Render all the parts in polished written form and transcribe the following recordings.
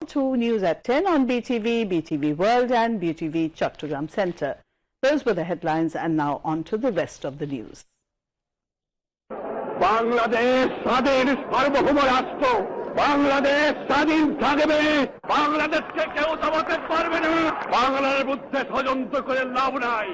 to News at 10 on BTV, BTV World and BTV Chattogram Centre. Those were the headlines, and now on to the rest of the news. Bangladesh স্বাধীন সার্বভৌম রাষ্ট্র বাংলাদেশ স্বাধীন থাকবে বাংলাদেশকে কেউ দমাতে পারবে না বাংলার বুদ্ধে ষড়যন্ত্র করে লাভ নাই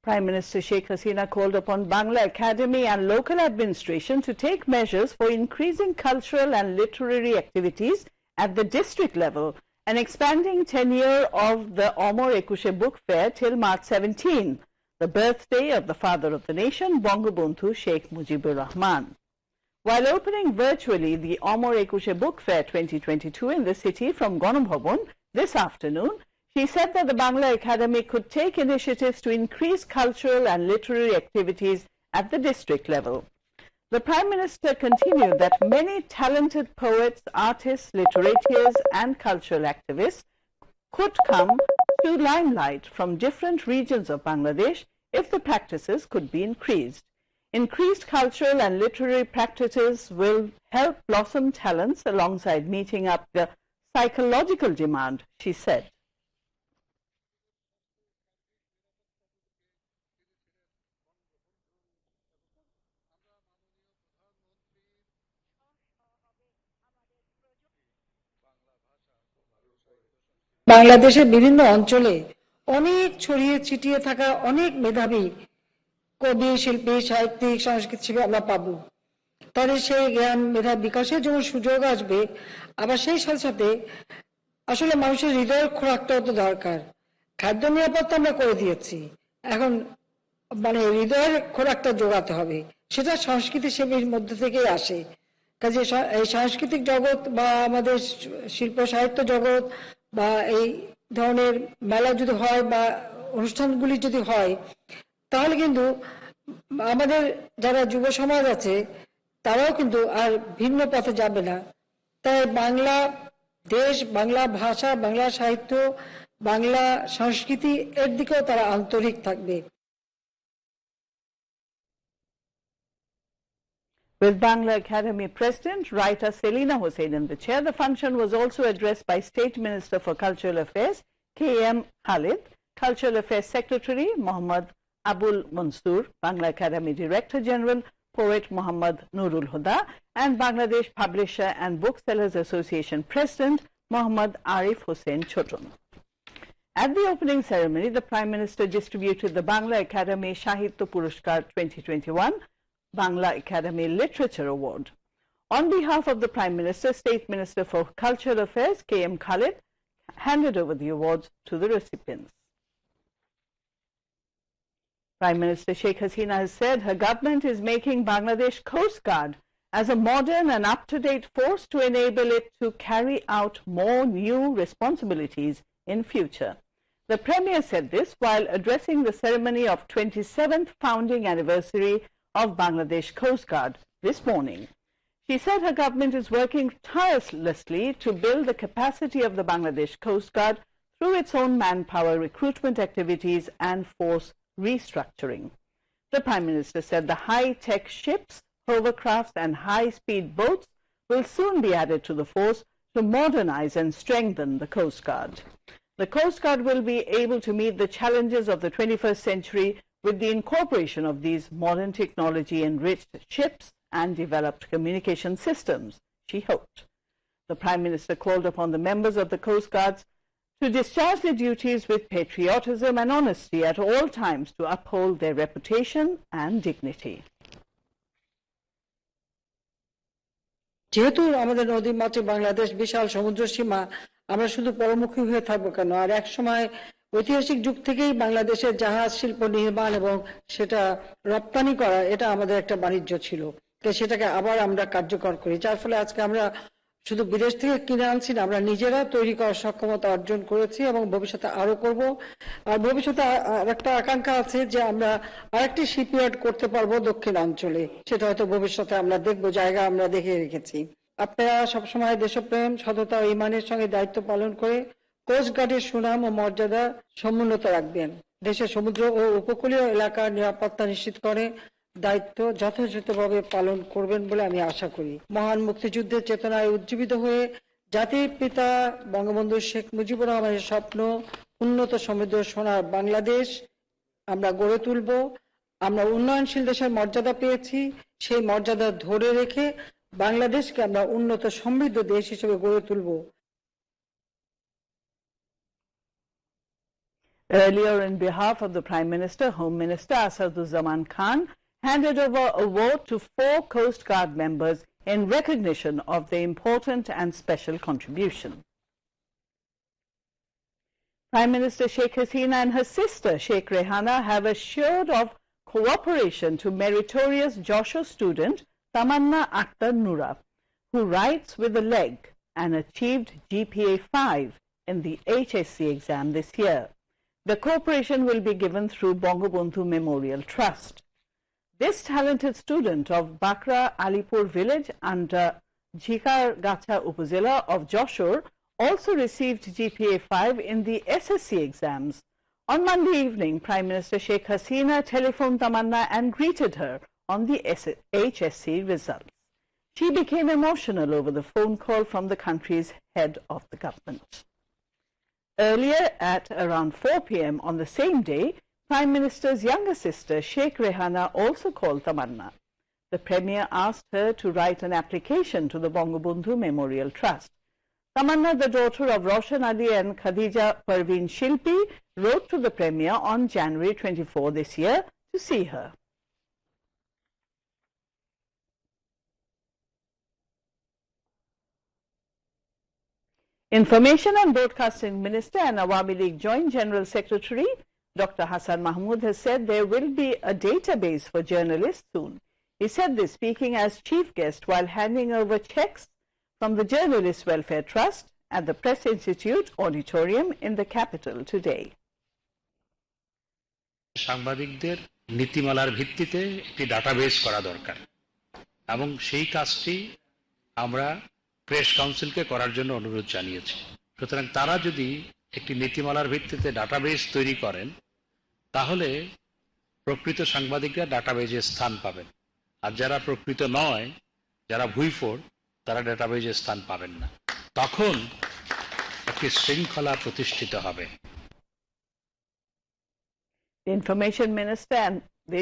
Prime Minister Sheikh Hasina called upon Bangla Academy and local administration to take measures for increasing cultural and literary activities at the district level and expanding tenure of the Omar Ekushe Book Fair till March 17, the birthday of the father of the nation, Bangabandhu Sheikh Mujibur Rahman. While opening virtually the Omar Ekushe Book Fair 2022 in the city from Ganabhavan this afternoon, she said that the Bangla Academy could take initiatives to increase cultural and literary activities at the district level. The Prime Minister continued that many talented poets, artists, literateurs and cultural activists could come to limelight from different regions of Bangladesh if the practices could be increased. Increased cultural and literary practices will help blossom talents alongside meeting up the psychological demand, she said. বাংলাদেশের বিভিন্ন অঞ্চলে অনেক ছড়িয়ে ছিটিয়ে থাকা অনেক মেধাবী কবি শিল্পী সাহিত্যিক সংস্কৃতশিল্পী আমরা পাবো তাদের সেই জ্ঞান মেধা বিকাশের জন্য সুযোগ আসবে আবার সেই সাথে সাথে আসলে মানুষের হৃদয়ের খোরাকটাও তো দরকার খাদ্য নিরাপত্তা আমরা করে দিয়েছি এখন মানে হৃদয়ের খোরাকটা জোগাতে হবে সেটা সংস্কৃতি সেবীর মধ্যে থেকেই আসে কাজে এই সাংস্কৃতিক জগৎ বা আমাদের শিল্প সাহিত্য জগৎ বা এই ধরনের মেলা যদি হয় বা অনুষ্ঠানগুলি যদি হয় তাহলে কিন্তু আমাদের যারা যুব সমাজ আছে তারাও কিন্তু আর ভিন্ন পথে যাবে না তাই বাংলা দেশ বাংলা ভাষা বাংলা সাহিত্য বাংলা সংস্কৃতি এর দিকেও তারা আন্তরিক থাকবে With Bangla Academy President writer Selina Hussain in the chair, the function was also addressed by State Minister for Cultural Affairs K.M. Khalid, Cultural Affairs Secretary Muhammad Abul Mansoor, Bangla Academy Director General Poet Muhammad Nurul Huda, and Bangladesh Publisher and Booksellers Association President Muhammad Arif Hussain Chotun. At the opening ceremony, the Prime Minister distributed the Bangla Academy Sahitya Puruskar 2021 Bangla Academy Literature Award. On behalf of the Prime Minister, State Minister for Cultural Affairs K.M. Khalid handed over the awards to the recipients. Prime Minister Sheikh Hasina has said her government is making Bangladesh Coast Guard as a modern and up-to-date force to enable it to carry out more new responsibilities in future. The Premier said this while addressing the ceremony of 27th founding anniversary of Bangladesh Coast Guard this morning. She said her government is working tirelessly to build the capacity of the Bangladesh Coast Guard through its own manpower recruitment activities and force restructuring. The Prime Minister said the high-tech ships, hovercrafts and high-speed boats will soon be added to the force to modernize and strengthen the Coast Guard. The Coast Guard will be able to meet the challenges of the 21st century with the incorporation of these modern technology-enriched ships and developed communication systems, she hoped. The Prime Minister called upon the members of the Coast Guards to discharge their duties with patriotism and honesty at all times to uphold their reputation and dignity. যেহেতু আমাদের নদীর মাঝে বাংলাদেশ বিশাল সমুদ্র সীমা আমরা শুধু পরমুখী হয়ে থাকবো কেন আর এক সময় ঐতিহাসিক যুগ থেকেই বাংলাদেশের জাহাজ শিল্প নির্মাণ এবং সেটা রপ্তানি করা এটা আমাদের একটা বাণিজ্য ছিল তো সেটাকে আবার আমরা কার্যকর করি যার ফলে আজকে আমরা শুধু বিদেশ থেকে কিনে আনছি না আমরা নিজেরা তৈরি করার সক্ষমতা অর্জন করেছি এবং ভবিষ্যতে আরো করব আর ভবিষ্যতে আরেকটা আকাঙ্ক্ষা আছে যে আমরা আরেকটি শিপইয়ার্ড করতে পারবো দক্ষিণাঞ্চলে সেটা হয়তো ভবিষ্যতে আমরা দেখব জায়গা আমরা দেখে রেখেছি আপনারা সবসময় দেশপ্রেম সততা ও ঈমানের সঙ্গে দায়িত্ব পালন করে কোস্ট গার্ডের সুনাম ও মর্যাদা সমুন্নত রাখবেন দেশের সমুদ্র ও উপকূলীয় এলাকার নিরাপত্তা নিশ্চিত করে দায়িত্ব যথাযথভাবে পালন করবেন বলে আমি আশা করি। মহান মুক্তিযুদ্ধের চেতনায় উজ্জীবিত হয়ে জাতির পিতা বঙ্গবন্ধু শেখ মুজিবুর রহমানের স্বপ্ন উন্নত সমৃদ্ধ সোনার বাংলাদেশ আমরা গড়ে তুলব। আমরা উন্নয়নশীল দেশের মর্যাদা পেয়েছি, সেই মর্যাদা ধরে রেখে বাংলাদেশকে আমরা উন্নত সমৃদ্ধ দেশ হিসেবে গড়ে তুলব। Earlier, on behalf of the Prime Minister, Home Minister Asaduzzaman Khan handed over a award to 4 Coast Guard members in recognition of their important and special contribution. Prime Minister Sheikh Hasina and her sister Sheikh Rehana have assured of cooperation to meritorious Joshua student Tamanna Akhtar Nura, who writes with a leg and achieved GPA 5 in the HSC exam this year. The cooperation will be given through Bangabandhu Memorial Trust. This talented student of Bakra Alipur village under Jhikargacha Upazila of Joshore also received GPA 5 in the SSC exams. On Monday evening, Prime Minister Sheikh Hasina telephoned Tamanna and greeted her on the HSC results. She became emotional over the phone call from the country's head of the government. Earlier, at around 4 p.m. on the same day, Prime Minister's younger sister, Sheikh Rehana, also called Tamanna. The Premier asked her to write an application to the Bangabandhu Memorial Trust. Tamanna, the daughter of Roshan Ali and Khadija Parveen Shilpi, wrote to the Premier on January 24 this year to see her. Information and Broadcasting Minister and Awami League Joint General Secretary Dr. Hassan Mahmood has said there will be a database for journalists soon. He said this speaking as chief guest while handing over checks from the Journalist Welfare Trust at the Press Institute Auditorium in the capital today. সাংবাদিকদের নীতিমালার ভিত্তিতে একটি database করা দরকার এবং সেই কাজটি আমরা press কাউন্সিলকে করার জন্য অনুরোধ জানিয়েছি। সুতরাং তারা যদি একটি নীতিমালার ভিত্তিতে ডাটাবেস তৈরি করেন তাহলে প্রকৃত সাংবাদিকরা ডাটাবেজে স্থান পাবেন, আর যারা প্রকৃত নয়, যারা ভুইফোড়, তারা ডাটাবেজে স্থান পাবেন না। তখন একটি শৃঙ্খলা প্রতিষ্ঠিত হবে। The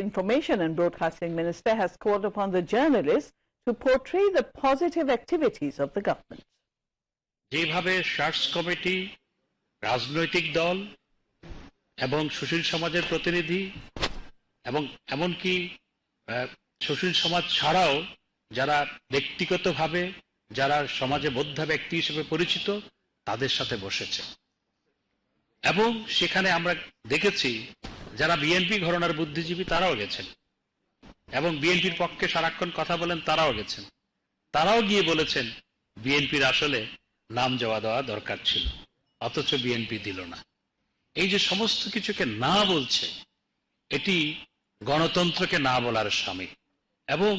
Information and Broadcasting Minister has called upon the journalists to portray the positive activities of the government. যেভাবে সার্চ কমিটি, রাজনৈতিক দল এবং সুশীল সমাজের প্রতিনিধি এবং এমনকি সুশীল সমাজ ছাড়াও যারা ব্যক্তিগতভাবে যারা সমাজে বোদ্ধা ব্যক্তি হিসেবে পরিচিত তাদের সাথে বসেছে এবং সেখানে আমরা দেখেছি যারা বিএনপি ঘরানার বুদ্ধিজীবী তারাও গেছেন এবং বিএনপির পক্ষে সারাক্ষণ কথা বলেন তারাও গেছেন। তারাও গিয়ে বলেছেন বিএনপির আসলে নাম যাওয়া দেওয়া দরকার ছিল, অথচ বিএনপি দিল না। এই যে সমস্ত কিছুকে না বলছে, এটি গণতন্ত্রকে না বলার সামিল। এবং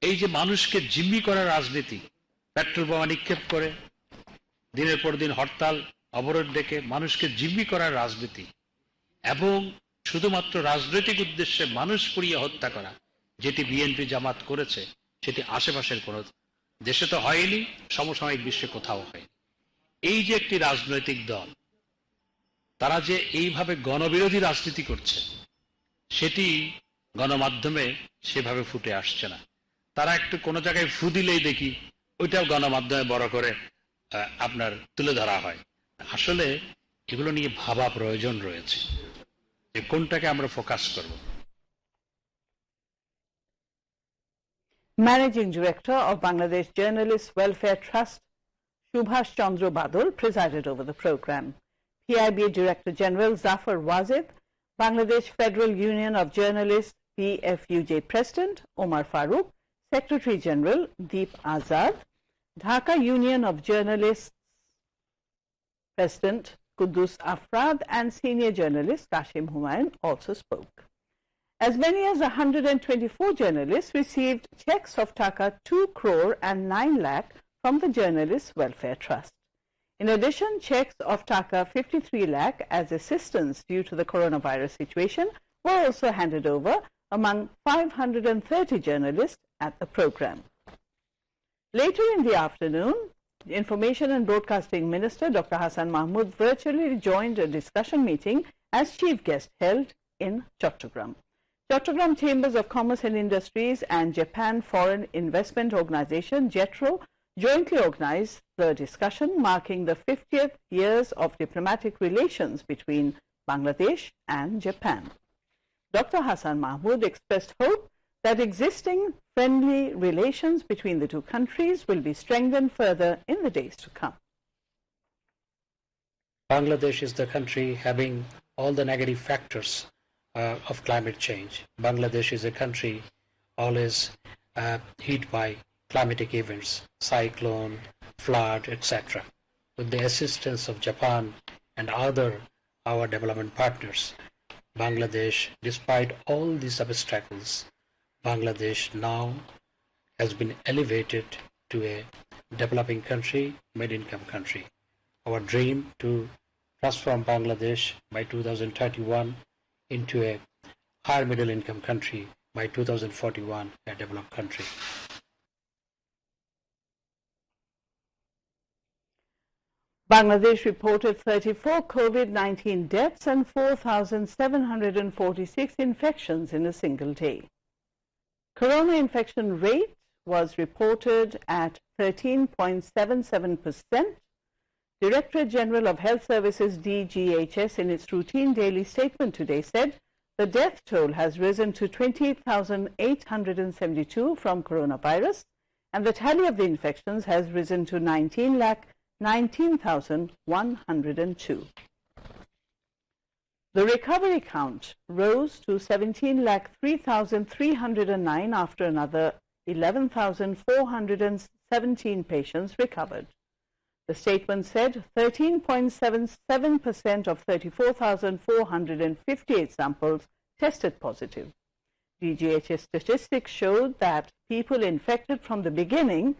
এই যে মানুষকে জিম্মি করার রাজনীতি, পেট্রোল বোমা নিক্ষেপ করে দিনের পর দিন হরতাল অবরোধ ডেকে মানুষকে জিম্মি করার রাজনীতি এবং শুধুমাত্র রাজনৈতিক উদ্দেশ্যে মানুষ পুড়িয়ে হত্যা করা, যেটি বিএনপি জামাত করেছে, সেটি আশেপাশের কোনো দেশে তো হয়নি, সমসাময়িক বিশ্বে কোথাও হয়নি। এই যে একটি রাজনৈতিক দল, তারা যে এইভাবে গণবিরোধী রাজনীতি করছে, সেটি গণমাধ্যমে সেভাবে ফুটে আসছে না। তারা একটু কোনো জায়গায় ফু দিলেই দেখি ওইটাও গণমাধ্যমে বড় করে আপনার তুলে ধরা হয়। আসলে এগুলো নিয়ে ভাবা প্রয়োজন রয়েছে যে কোনটাকে আমরা ফোকাস করব। Managing Director of Bangladesh Journalist Welfare Trust, Subhash Chandra Badal, presided over the program. PIB Director General Zafar Wazid, Bangladesh Federal Union of Journalists BFUJ President Omar Farooq, Secretary General Deep Azad, Dhaka Union of Journalists President Kudus Afrad and senior journalist Kashim Humayun also spoke. As many as 124 journalists received checks of Taka 2 crore and 9 lakh from the Journalists Welfare Trust. In addition, checks of Taka 53 lakh as assistance due to the coronavirus situation were also handed over among 530 journalists at the program. Later in the afternoon, the Information and Broadcasting Minister Dr. Hassan Mahmood virtually joined a discussion meeting as chief guest held in Chattogram. Chattogram Chambers of Commerce and Industries and Japan Foreign Investment Organization JETRO jointly organized the discussion marking the 50th years of diplomatic relations between Bangladesh and Japan. Dr. Hassan Mahmood expressed hope that existing friendly relations between the two countries will be strengthened further in the days to come. Bangladesh is the country having all the negative factors of climate change. Bangladesh is a country always hit by climatic events, cyclone, flood, etc. With the assistance of Japan and other our development partners, Bangladesh, despite all these obstacles, Bangladesh now has been elevated to a developing country, mid-income country. Our dream to transform Bangladesh by 2031 into a higher middle income country, by 2041 a developed country. Bangladesh reported 34 COVID-19 deaths and 4,746 infections in a single day. Corona infection rate was reported at 13.77%. Directorate General of Health Services DGHS in its routine daily statement today said the death toll has risen to 28,872 from coronavirus and the tally of the infections has risen to 19,19,102. The recovery count rose to 17,03,309 after another 11,417 patients recovered. The statement said 13.77% of 34,458 samples tested positive. DGHS statistics showed that people infected from the beginning,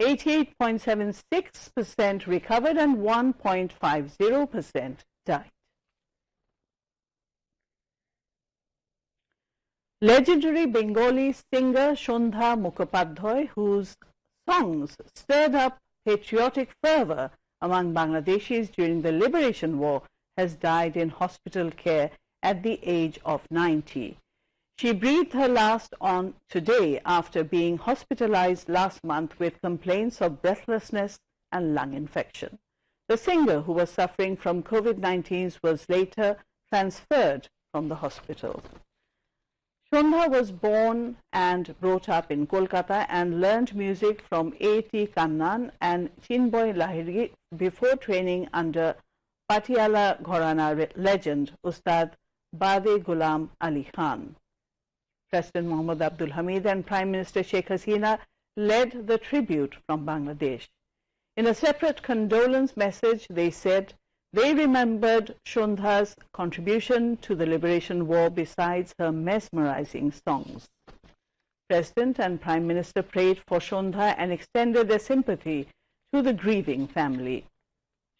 88.76% recovered and 1.50% died. Legendary Bengali singer Sondha Mukhopadhyay, whose songs stirred up patriotic fervor among Bangladeshis during the Liberation War, has died in hospital care at the age of 90. She breathed her last on today after being hospitalized last month with complaints of breathlessness and lung infection. The singer, who was suffering from COVID-19, was later transferred from the hospital. Sondha was born and brought up in Kolkata and learned music from A.T. Kannan and Chinboy Lahiri before training under Patiala Ghorana legend Ustad Bade Ghulam Ali Khan. President Mohammad Abdul Hamid and Prime Minister Sheikh Hasina led the tribute from Bangladesh. In a separate condolence message, they said they remembered Sondha's contribution to the Liberation War besides her mesmerizing songs. President and Prime Minister prayed for Sondha and extended their sympathy to the grieving family.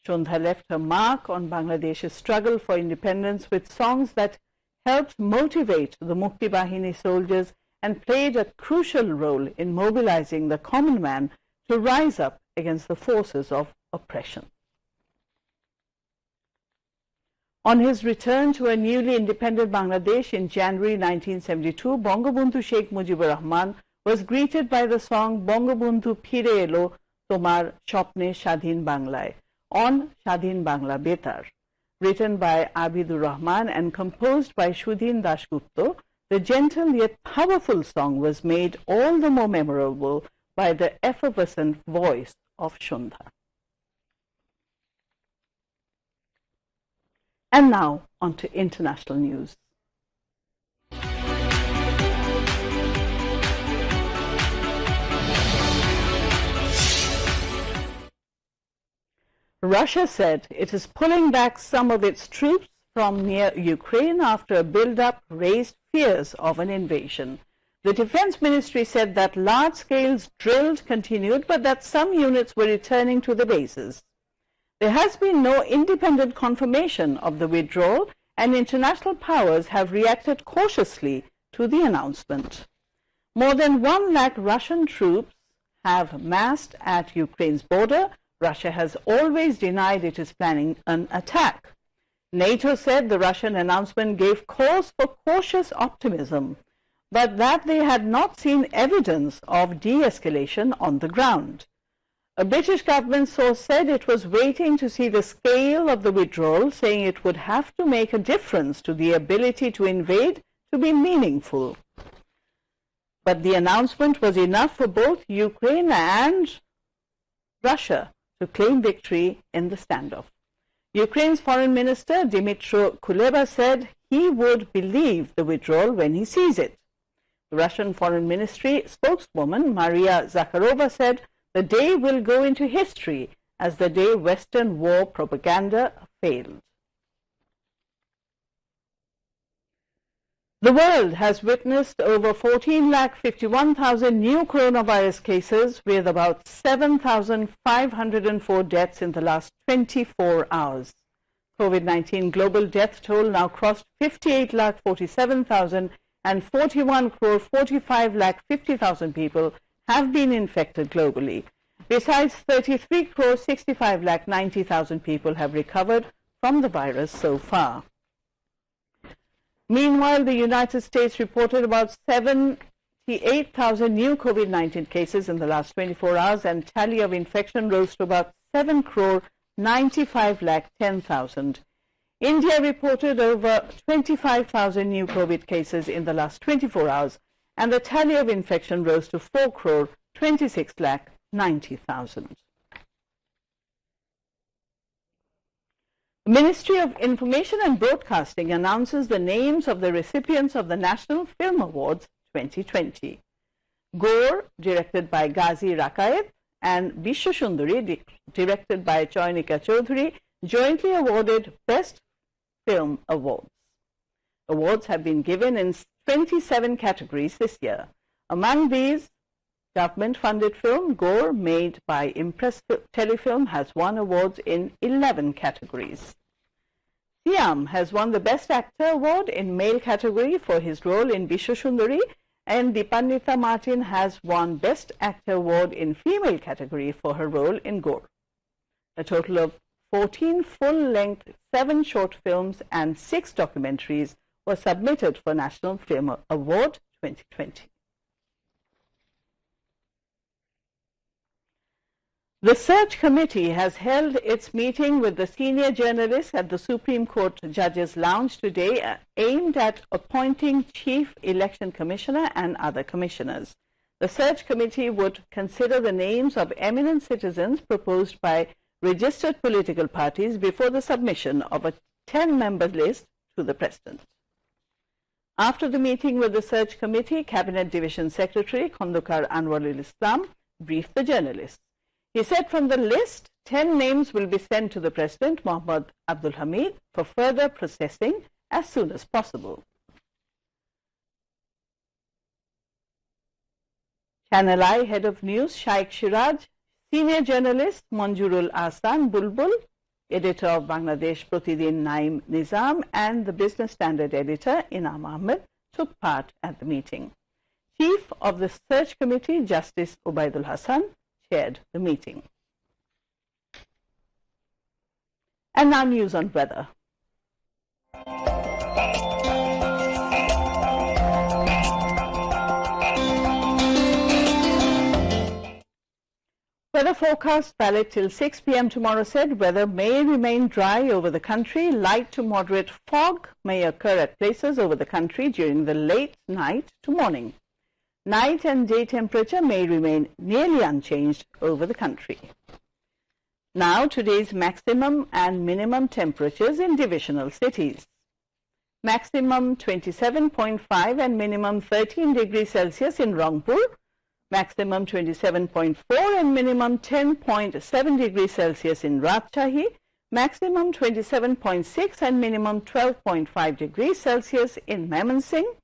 Sondha left her mark on Bangladesh's struggle for independence with songs that helped motivate the Mukti Bahini soldiers and played a crucial role in mobilizing the common man to rise up against the forces of oppression. On his return to a newly independent Bangladesh in January 1972, Bangabandhu Sheikh Mujibur Rahman was greeted by the song Bangabandhu Phire Elo Tomar Shopne Shadhin Banglaয় on Shadhin Bangla Betar. Written by Abidur Rahman and composed by Shudhin Dasgupta, the gentle yet powerful song was made all the more memorable by the effervescent voice of Sondha. And now, on to international news. Russia said it is pulling back some of its troops from near Ukraine after a build-up raised fears of an invasion. The Defense Ministry said that large-scale drills continued, but that some units were returning to the bases. There has been no independent confirmation of the withdrawal, and international powers have reacted cautiously to the announcement. More than 1 lakh Russian troops have massed at Ukraine's border. Russia has always denied it is planning an attack. NATO said the Russian announcement gave cause for cautious optimism, but that they had not seen evidence of de-escalation on the ground. A British government source said it was waiting to see the scale of the withdrawal, saying it would have to make a difference to the ability to invade to be meaningful. But the announcement was enough for both Ukraine and Russia to claim victory in the standoff. Ukraine's Foreign Minister Dmytro Kuleba said he would believe the withdrawal when he sees it. The Russian Foreign Ministry spokeswoman Maria Zakharova said the day will go into history as the day Western war propaganda failed. The world has witnessed over 14,51,000 new coronavirus cases, with about 7,504 deaths in the last 24 hours. COVID-19 global death toll now crossed 58,47,000 and 41,45,50,000 people have been infected globally. Besides, 33,65,90,000 people have recovered from the virus so far. Meanwhile, the United States reported about 78,000 new COVID-19 cases in the last 24 hours, and tally of infection rose to about 7,95,10,000. India reported over 25,000 new COVID cases in the last 24 hours, and the tally of infection rose to 4,26,90,000. The Ministry of Information and Broadcasting announces the names of the recipients of the National Film Awards 2020. Gore, directed by Ghazi Rakaib, and Vishwasundari, directed by Choynika Chaudhary, jointly awarded Best Film Awards. Awards have been given in 27 categories this year. Among these, government-funded film Gore, made by Impress Telefilm, has won awards in 11 categories. Siam has won the Best Actor award in male category for his role in Vishwasundari, and Dipannita Martin has won Best Actor award in female category for her role in Gore. A total of 14 full-length, 7 short films and 6 documentaries were submitted for National Film Award 2020. The search committee has held its meeting with the senior journalists at the Supreme Court Judges' Lounge today, aimed at appointing Chief Election Commissioner and other commissioners. The search committee would consider the names of eminent citizens proposed by registered political parties before the submission of a 10-member list to the President. After the meeting with the search committee, Cabinet Division Secretary Khondokar Anwarul Islam briefed the journalists. He said from the list, 10 names will be sent to the President, Mohammad Abdul Hamid, for further processing as soon as possible. Channel I Head of News Shaikh Shiraj, senior journalist Manjurul Ahsan Bulbul, editor of Bangladesh Pratidin Naim Nizam, and the Business Standard editor Inam Ahmed took part at the meeting. Chief of the Search Committee, Justice Ubaidul Hassan, chaired the meeting. And now news on weather. Weather forecast valid till 6 p.m. tomorrow said weather may remain dry over the country. Light to moderate fog may occur at places over the country during the late night to morning. Night and day temperature may remain nearly unchanged over the country. Now today's maximum and minimum temperatures in divisional cities. Maximum 27.5 and minimum 13 degrees Celsius in Rangpur. Maximum 27.4 and minimum 10.7 degrees Celsius in Rajshahi. Maximum 27.6 and minimum 12.5 degrees Celsius in Mymensingh.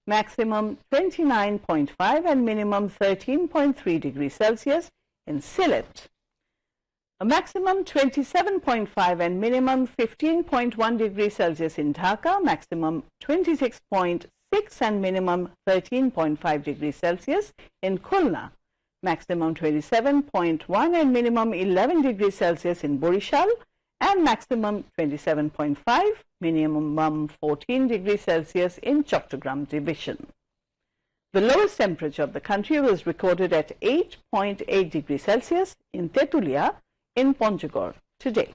Maximum 29.5 and minimum 13.3 degrees Celsius in Sylhet. A maximum 27.5 and minimum 15.1 degrees Celsius in Dhaka. Maximum 26.6 26 and minimum 13.5 degrees Celsius in Khulna, maximum 27.1 and minimum 11 degrees Celsius in Borishal, and maximum 27.5, minimum 14 degrees Celsius in Chattogram division. The lowest temperature of the country was recorded at 8.8 degrees Celsius in Tetulia in Panchgord today.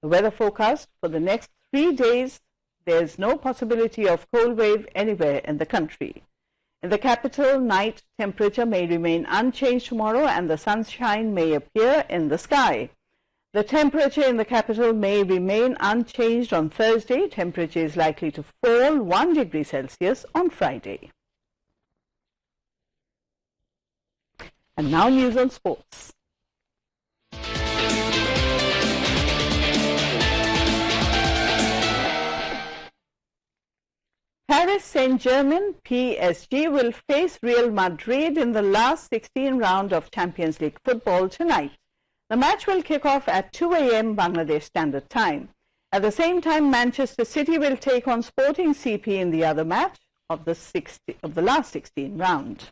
The weather forecast for the next 3 days: there is no possibility of cold wave anywhere in the country. In the capital, night temperature may remain unchanged tomorrow and the sunshine may appear in the sky. The temperature in the capital may remain unchanged on Thursday. Temperature is likely to fall 1 degree Celsius on Friday. And now news on sports. Paris Saint-Germain PSG will face Real Madrid in the last 16 round of Champions League football tonight. The match will kick off at 2 a.m. Bangladesh Standard Time. At the same time, Manchester City will take on Sporting CP in the other match of the last 16 round.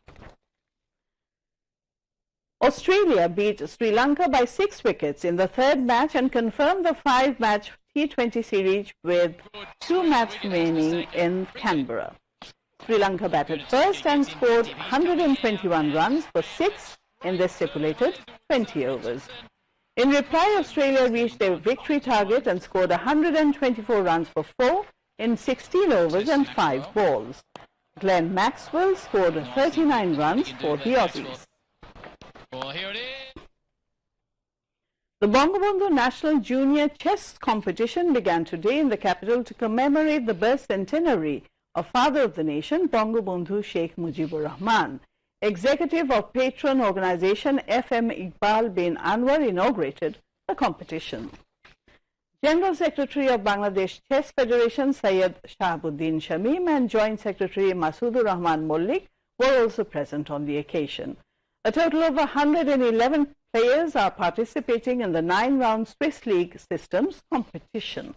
Australia beat Sri Lanka by 6 wickets in the third match and confirmed the 5-match T20 series with 2 matches remaining in Canberra. Sri Lanka batted first and scored 121 runs for 6 in the stipulated 20 overs. In reply, Australia reached their victory target and scored 124 runs for 4 in 16 overs and 5 balls. Glenn Maxwell scored 39 runs for the Aussies. Well, here it is. The Bangabandhu National Junior Chess Competition began today in the capital to commemorate the birth centenary of Father of the Nation, Bangabandhu Sheikh Mujibur Rahman. Executive of patron organization FM Iqbal bin Anwar inaugurated the competition. General Secretary of Bangladesh Chess Federation Syed Shahabuddin Shamim and Joint Secretary Masudur Rahman Mollik were also present on the occasion. A total of 111 players are participating in the 9-round Swiss League Systems competition.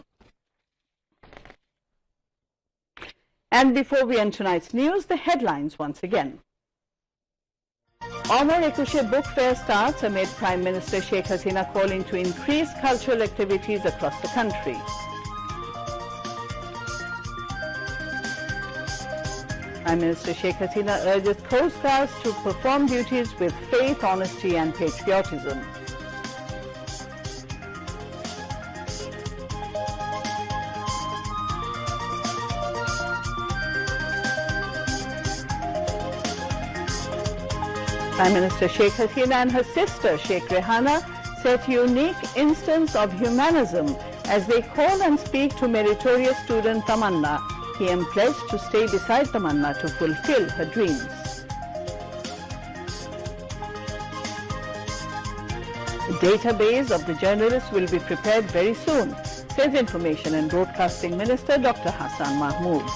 And before we end tonight's news, the headlines once again. Amar Ekushe Book Fair starts amid Prime Minister Sheikh Hasina calling to increase cultural activities across the country. Prime Minister Sheikh Hasina urges Coast Guards to perform duties with faith, honesty and patriotism. Prime Minister Sheikh Hasina and her sister Sheikh Rehana set unique instance of humanism as they call and speak to meritorious student Tamanna. PM pledged to stay beside Tamanna to fulfill her dreams. The database of the journalists will be prepared very soon, says Information and Broadcasting Minister Dr. Hassan Mahmood.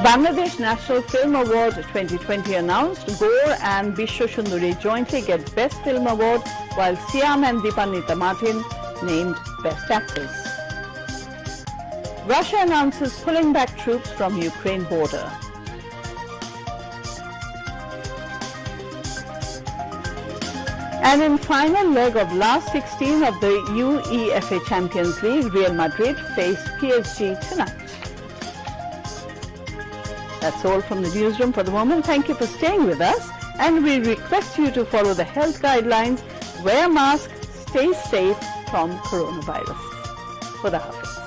Bangladesh National Film Award 2020 announced. Gore and Bishwa Sundari jointly get Best Film Award, while Siam and Deepanita Martin named Best Actors. Russia announces pulling back troops from Ukraine border. And in final leg of last 16 of the UEFA Champions League, Real Madrid face PSG tonight. That's all from the newsroom for the moment. Thank you for staying with us, and we request you to follow the health guidelines, wear a mask, stay safe from coronavirus. Khuda Hafiz.